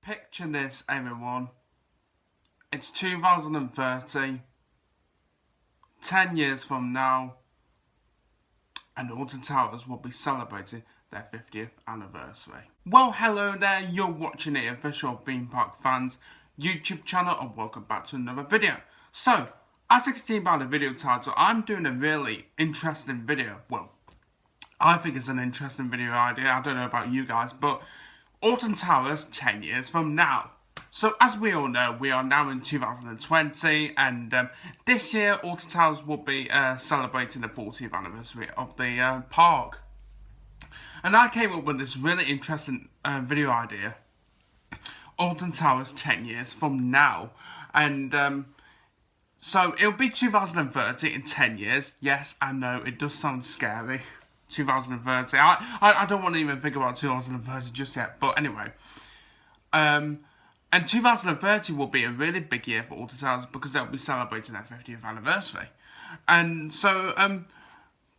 Picture this, everyone. It's 2030, 10 years from now, and Alton Towers will be celebrating their 50th anniversary. Well, hello there, you're watching the official Theme Park Fans YouTube channel, and welcome back to another video. So, as you can see by the video title, I'm doing a really interesting video. Well, I think it's an interesting video idea. I don't know about you guys, but Alton Towers 10 years from now. So as we all know, we are now in 2020, and this year Alton Towers will be celebrating the 40th anniversary of the park. And I came up with this really interesting video idea. Alton Towers 10 years from now. And so it'll be 2030 in 10 years. Yes, I know, it does sound scary. 2030. I don't want to even think about 2030 just yet. But anyway. And 2030 will be a really big year for Alton Towers because they'll be celebrating their 50th anniversary. And so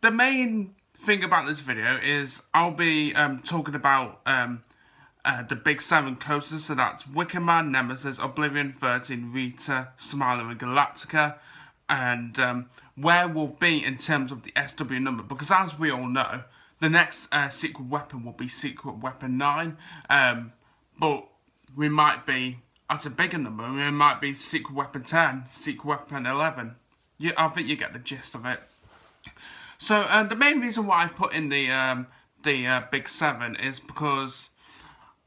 the main thing about this video is I'll be talking about the big 7 coasters. So that's Wicker Man, Nemesis, Oblivion, 13, Rita, Smiler and Galactica. And where we'll be in terms of the SW number, because as we all know, the next secret weapon will be Secret Weapon 9, but we might be at a bigger number. It might be Secret Weapon 10, Secret Weapon 11. I think you get the gist of it. So the main reason why I put in the big 7 is because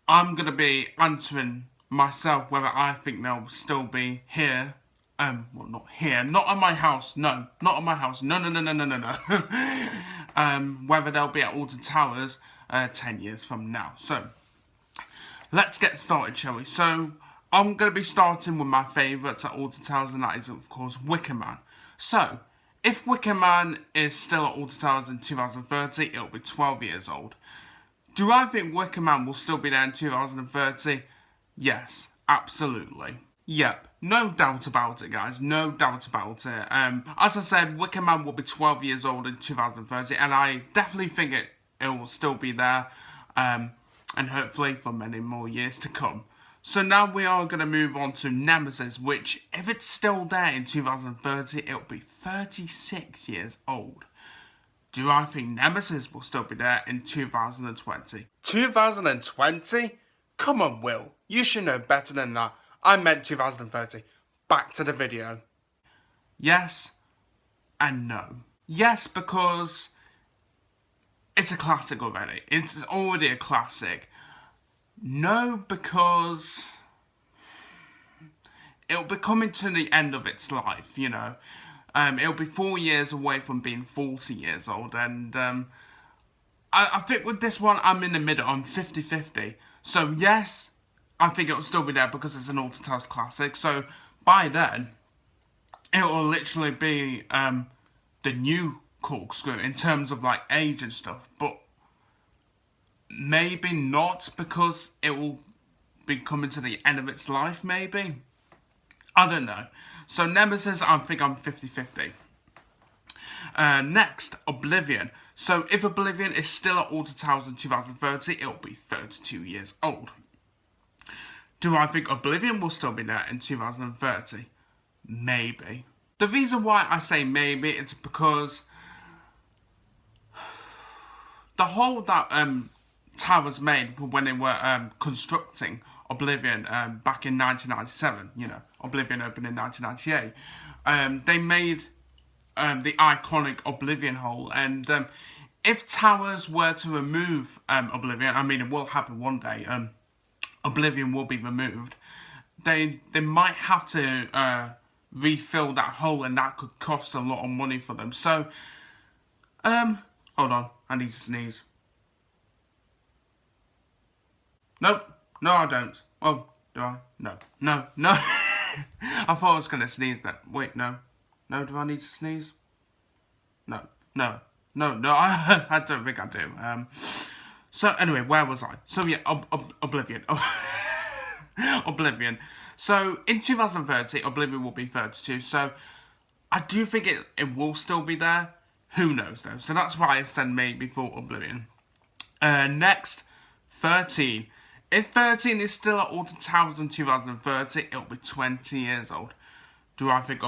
I'm going to be answering myself whether I think they'll still be here. Well, not here, not at my house, no, not at my house, no. Whether they'll be at Alton Towers 10 years from now. So, let's get started, shall we? So, I'm going to be starting with my favourites at Alton Towers, and that is, of course, Wicker Man. So, if Wicker Man is still at Alton Towers in 2030, it'll be 12 years old. Do I think Wicker Man will still be there in 2030? Yes, absolutely. Yep, no doubt about it, guys. No doubt about it. As I said, Wicker Man will be 12 years old in 2030, and I definitely think it will still be there, and hopefully for many more years to come. So now we are going to move on to Nemesis, which, if it's still there in 2030, it'll be 36 years old. Do I think Nemesis will still be there in 2020? 2020? Come on, Will. You should know better than that. I meant 2030. Back to the video. Yes and no. Yes, because it's a classic already. It's already a classic. No, because it'll be coming to the end of its life, you know. It'll be 4 years away from being 40 years old. And I think with this one, I'm in the middle. I'm 50-50. So yes, I think it'll still be there because it's an Alton Towers classic. So by then, it will literally be the new corkscrew in terms of like age and stuff. But maybe not, because it will be coming to the end of its life, maybe. I don't know. So Nemesis, I think I'm 50-50. Next, Oblivion. So if Oblivion is still at Alton Towers in 2030, it'll be 32 years old. Do I think Oblivion will still be there in 2030? Maybe. The reason why I say maybe is because the hole that Towers made when they were constructing Oblivion back in 1997, you know, Oblivion opened in 1998, they made the iconic Oblivion hole, and if Towers were to remove Oblivion, I mean it will happen one day, Oblivion will be removed, they might have to refill that hole, and that could cost a lot of money for them. So, hold on, I need to sneeze. Nope, no I don't. Oh, do I? No. I thought I was going to sneeze then. Wait, no. No, do I need to sneeze? No, I don't think I do. So anyway, where was I? So yeah, Oblivion. Oblivion. So in 2030, Oblivion will be 32. So I do think it will still be there. Who knows though? So that's why I said maybe for Oblivion. Next, 13. If 13 is still at Alton Towers in 2030, it'll be 20 years old. Do I think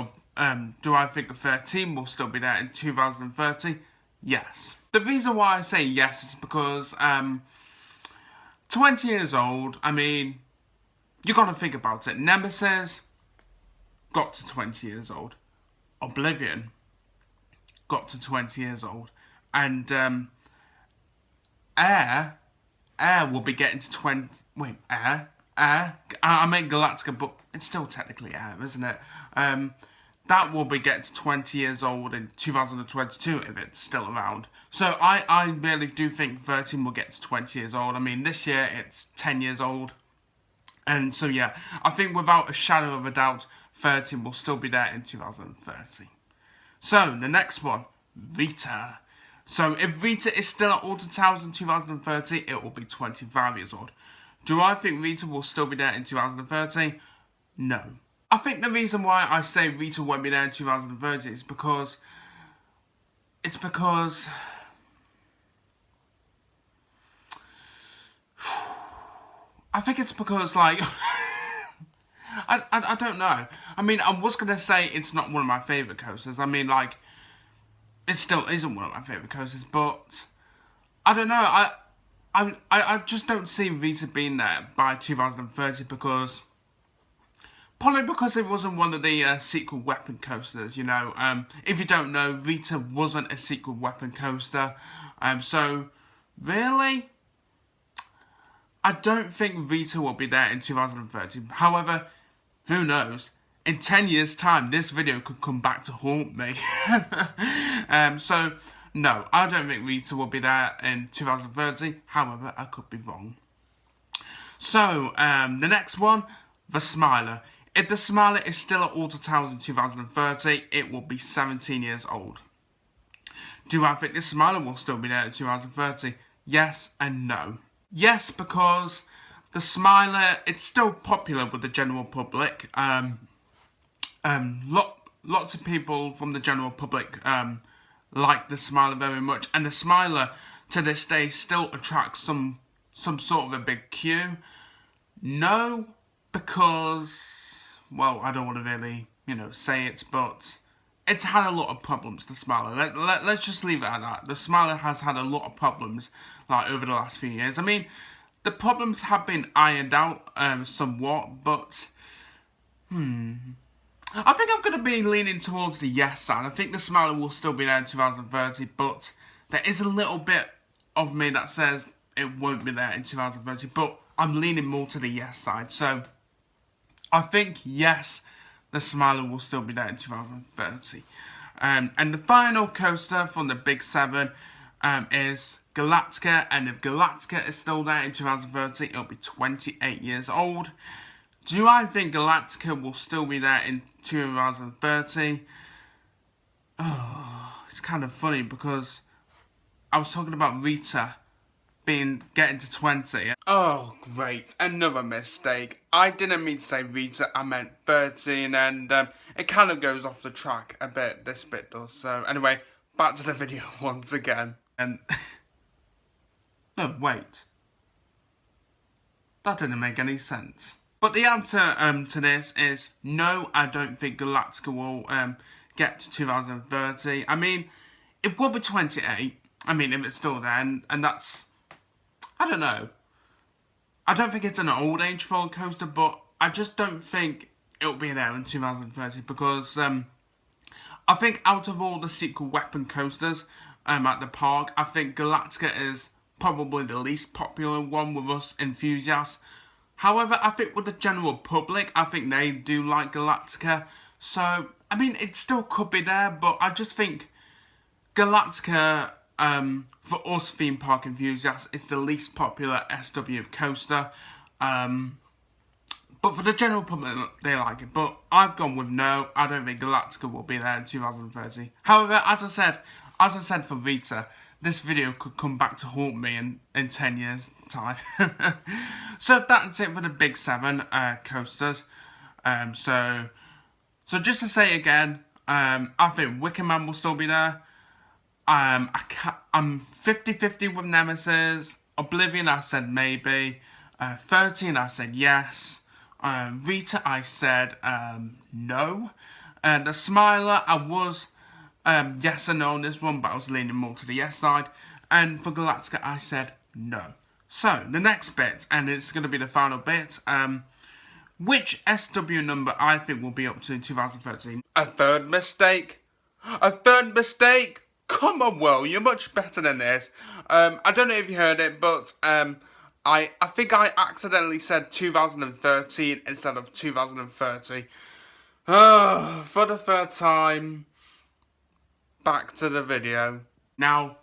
13 will still be there in 2030? Yes. The reason why I say yes is because 20 years old, I mean, you got to think about it. Nemesis got to 20 years old. Oblivion got to 20 years old. And Air will be getting to 20... Wait, Air? I meant Galactica, but it's still technically Air, isn't it? That will be getting to 20 years old in 2022 if it's still around. So I really do think 13 will get to 20 years old. I mean, this year it's 10 years old. And so, yeah, I think without a shadow of a doubt, 13 will still be there in 2030. So, the next one, Rita. So, if Rita is still at Alton Towers in 2030, it will be 25 years old. Do I think Rita will still be there in 2030? No. I think the reason why I say Rita won't be there in 2030 is because... I think it's because, like... I don't know. I mean, I was going to say it's not one of my favourite coasters. I mean, like... It still isn't one of my favourite coasters, but... I don't know. I just don't see Rita being there by 2030 because... Probably because it wasn't one of the secret weapon coasters, you know. If you don't know, Rita wasn't a secret weapon coaster. So, really... I don't think Rita will be there in 2030. However, who knows? In 10 years' time, this video could come back to haunt me. So, no, I don't think Rita will be there in 2030. However, I could be wrong. So, the next one, the Smiler. If the Smiler is still at Alton Towers in 2030, it will be 17 years old. Do I think the Smiler will still be there in 2030? Yes and no. Yes, because the Smiler, it's still popular with the general public. Lots of people from the general public like the Smiler very much. And the Smiler, to this day, still attracts some sort of a big queue. No, because, well, I don't want to really, you know, say it, but it's had a lot of problems, the Smiler. Let's just leave it at that. The Smiler has had a lot of problems, like, over the last few years. I mean, the problems have been ironed out somewhat, but, I think I'm going to be leaning towards the yes side. I think the Smiler will still be there in 2030, but there is a little bit of me that says it won't be there in 2030, but I'm leaning more to the yes side. So, I think, yes, the Smiler will still be there in 2030. And the final coaster from the Big 7 is Galactica. And if Galactica is still there in 2030, it'll be 28 years old. Do I think Galactica will still be there in 2030? Oh, it's kind of funny because I was talking about Rita getting to 20. Oh, great. Another mistake. I didn't mean to say Rita, I meant 13, and it kind of goes off the track a bit, this bit does. So, anyway, back to the video once again. And no, wait. That didn't make any sense. But the answer to this is no, I don't think Galactica will get to 2030. I mean, it will be 28. I mean, if it's still there, and that's... I don't know. I don't think it's an old age roller coaster, but I just don't think it'll be there in 2030 because I think out of all the secret weapon coasters at the park, I think Galactica is probably the least popular one with us enthusiasts. However, I think with the general public, I think they do like Galactica. So, I mean, it still could be there, but I just think Galactica... for us theme park enthusiasts, it's the least popular SW coaster. But for the general public, they like it. But I've gone with no. I don't think Galactica will be there in 2030. However, as I said for Rita, this video could come back to haunt me in 10 years' time. So that's it for the Big 7 coasters. So just to say again, I think Wicker Man will still be there. I'm 50-50 with Nemesis. Oblivion, I said maybe. 13, I said yes. Rita, I said no. And the Smiler, I was yes and no on this one, but I was leaning more to the yes side. And for Galactica, I said no. So, the next bit, and it's going to be the final bit, which SW number I think will be up to in 2013. A third mistake? A third mistake? Come on, Will, you're much better than this. I don't know if you heard it, but I think I accidentally said 2013 instead of 2030. For the third time, back to the video. Now,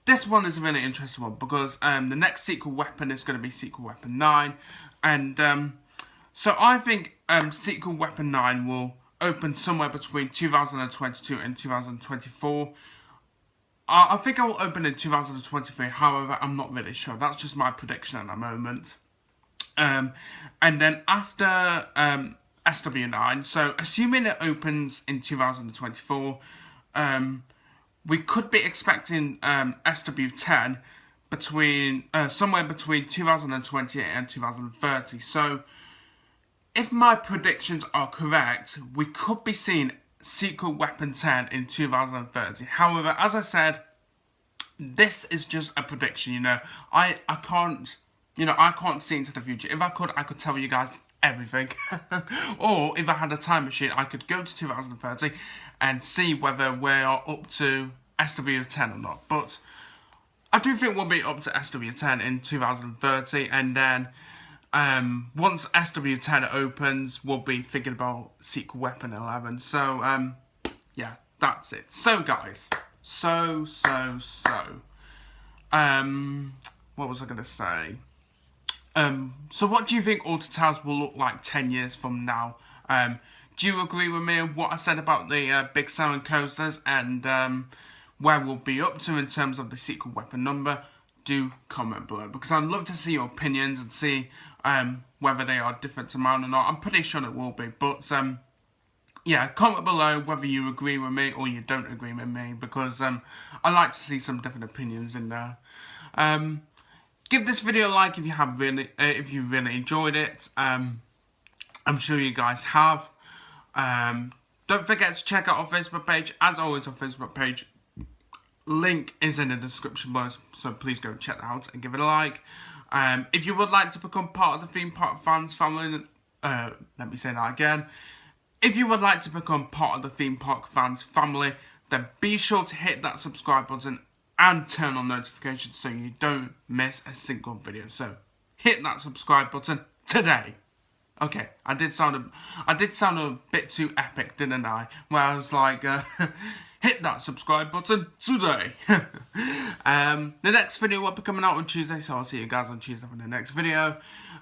this one is a really interesting one because the next secret weapon is going to be Secret Weapon 9. And so I think Secret Weapon 9 will open somewhere between 2022 and 2024. I think I will open in 2023, however, I'm not really sure. That's just my prediction at the moment. And then after SW9, so assuming it opens in 2024, we could be expecting SW10 between somewhere between 2028 and 2030. So, if my predictions are correct, we could be seeing Secret Weapon 10 in 2030. However, as I said, this is just a prediction. You know, I can't see into the future. If I could tell you guys everything. Or if I had a time machine, I could go to 2030 and see whether we are up to SW10 or not. But I do think we'll be up to SW10 in 2030, and then once SW10 opens, we'll be thinking about Secret Weapon 11. So yeah, that's it. So guys, what was I gonna say? So what do you think Alton Towers will look like 10 years from now? Do you agree with me on what I said about the Big 7 coasters and where we'll be up to in terms of the secret weapon number? Do comment below, because I'd love to see your opinions and see whether they are different to mine or not. I'm pretty sure it will be, but yeah, comment below whether you agree with me or you don't agree with me, because I like to see some different opinions in there. Give this video a like if you really enjoyed it. I'm sure you guys have. Don't forget to check out our Facebook page. As always, our Facebook page link is in the description below, so please go check that out and give it a like. If you would like to become part of the theme park fans family, let me say that again. If you would like to become part of the theme park fans family, then be sure to hit that subscribe button and turn on notifications so you don't miss a single video. So hit that subscribe button today. Okay, I did sound a bit too epic, didn't I? Where I was like, hit that subscribe button today. The next video will be coming out on Tuesday, so I'll see you guys on Tuesday for the next video.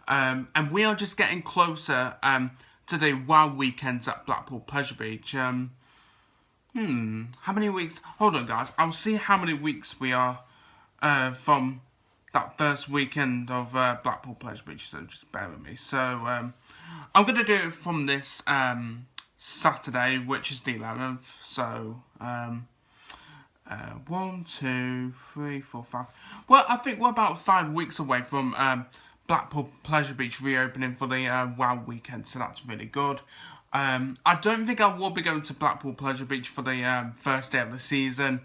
And we are just getting closer to the WoW weekends at Blackpool Pleasure Beach. How many weeks? Hold on, guys. I'll see how many weeks we are from that first weekend of Blackpool Pleasure Beach, so just bear with me. So, I'm going to do it from this Saturday, which is the 11th. So, 1, 2, 3, 4, 5. Well, I think we're about 5 weeks away from Blackpool Pleasure Beach reopening for the WoW weekend, so that's really good. I don't think I will be going to Blackpool Pleasure Beach for the first day of the season,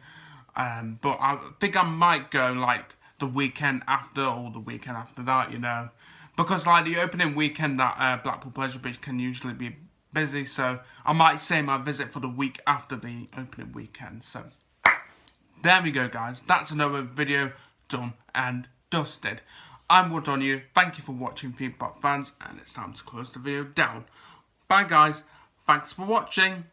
but I think I might go like the weekend after or the weekend after that, you know, because like the opening weekend at Blackpool Pleasure Beach can usually be busy, so I might say my visit for the week after the opening weekend. So there we go, guys. That's another video done and dusted. I'm Wood on you. Thank you for watching, theme park fans, and it's time to close the video down. Bye guys, thanks for watching.